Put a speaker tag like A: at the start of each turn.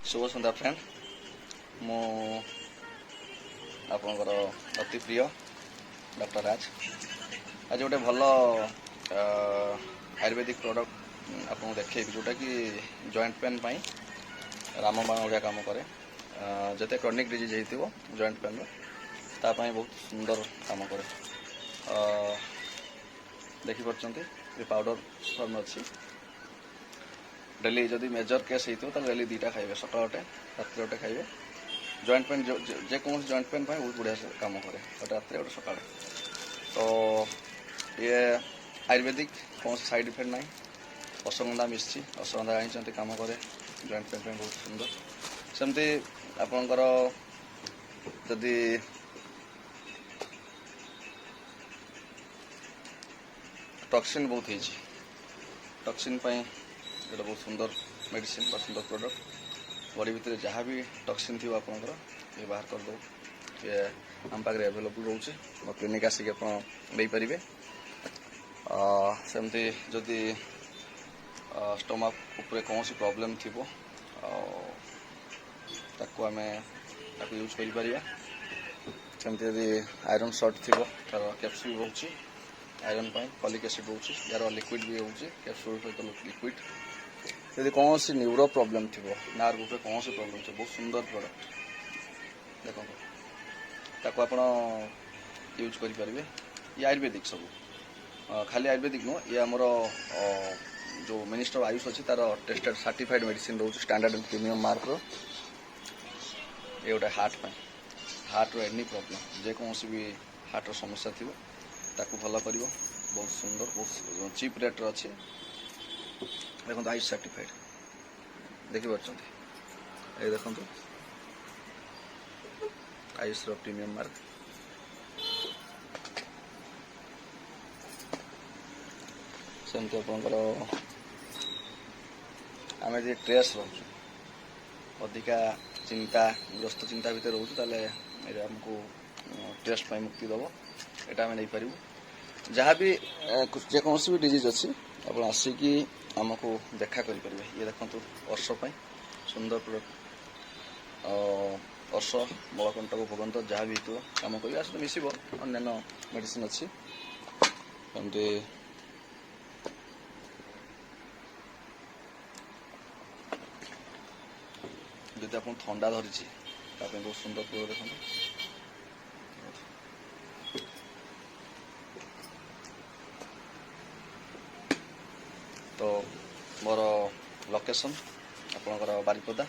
A: शुभ सन्ध्या friend मु आपणकर अति प्रिय डॉक्टर राज आज गोटे भल आयुर्वेदिक प्रोडक्ट आपको देखिए जोटा कि जॉइंट पेन रामबाण भाया काम कै जिते क्रॉनिक डिजीज हो जॉइंट पेन तापाई बहुत सुंदर काम कै देखिपे पाउडर फॉर्म अच्छी डेली जदि मेजर केस होता डेली दुटा खाइबे सकाल गोटे रात गोटे खाइबे जॉइंट पेन जेकोसी जॉइंट पेन बहुत बढ़िया से काम करे गोटे रात गोटे सका तो ये आयुर्वेदिक कौन साइड इफेक्ट ना अश्वगंधा मिसी अश्वगंधा जानते काम करे जॉइंट पेन बहुत सुंदर सेमती आपणकर जदि टॉक्सिन बहुत है टॉक्सिन गोटे बहुत सुंदर मेडिसिन सुंदर प्रोडक्ट बॉडी भितर जहाँ भी टॉक्सिन थी आपंकर ये बाहर कर दो ये आम पाखे एवेलेबल रोचे मो क्लिनिक आसिक आपरे सेमती जदि स्टमक उपरे कौन सी प्रॉब्लम थी आम यूज कर सेमती जदि आयरन शॉर्ट थी तार कैप्सूल रोचे आयरन फॉलिक एसिड रोचे यार लिक्विड भी रोचे कैप्सूल सहित लिक्विड यदि कौन सी न्यूरो प्रॉब्लम थी नार्व पे कौन सी प्रॉब्लम थी बहुत सुंदर प्रोडक्ट देखो ताको आप यूज करेंगे ये आयुर्वेदिक सब खाली आयुर्वेदिक नुह ये आमर जो मिनिस्टर आयुष अच्छी तार टेस्टेड सर्टिफाइड मेडिसिन रोचे स्टैंडर्ड एंड प्रीमियम मार्क ये गोटे हार्ट रो एनी प्रॉब्लम जेकोसी भी हार्ट समस्या थी ताकू भल कर बहुत सुंदर बहुत चीप रेट अच्छे देखो आयुष सर्टिफाइड देखिए ये देखो आयुष रो प्रीमियम मार्क सेमती आपंकर आम जो स्ट्रेस रोधिका ग्रस्त चिंता भितर रोचे आमको स्ट्रेस मुक्ति दब यहाँ आम नहीं पारू जहाँ भी जेकोसी भी डिजीज अच्छी आप आसिकी आमको देखा करें ये देखो अर्श सुंदर प्रोडक्ट अर्श बलकंटक भोगंत जहाँ भी हो कम कर सहित मिस अन्य मेडिसिन अच्छी एमती जदि आप थंडा धरी बहुत सुंदर प्रोडक्ट देखो तो मोर लोकेशन आपणकर बारिपदा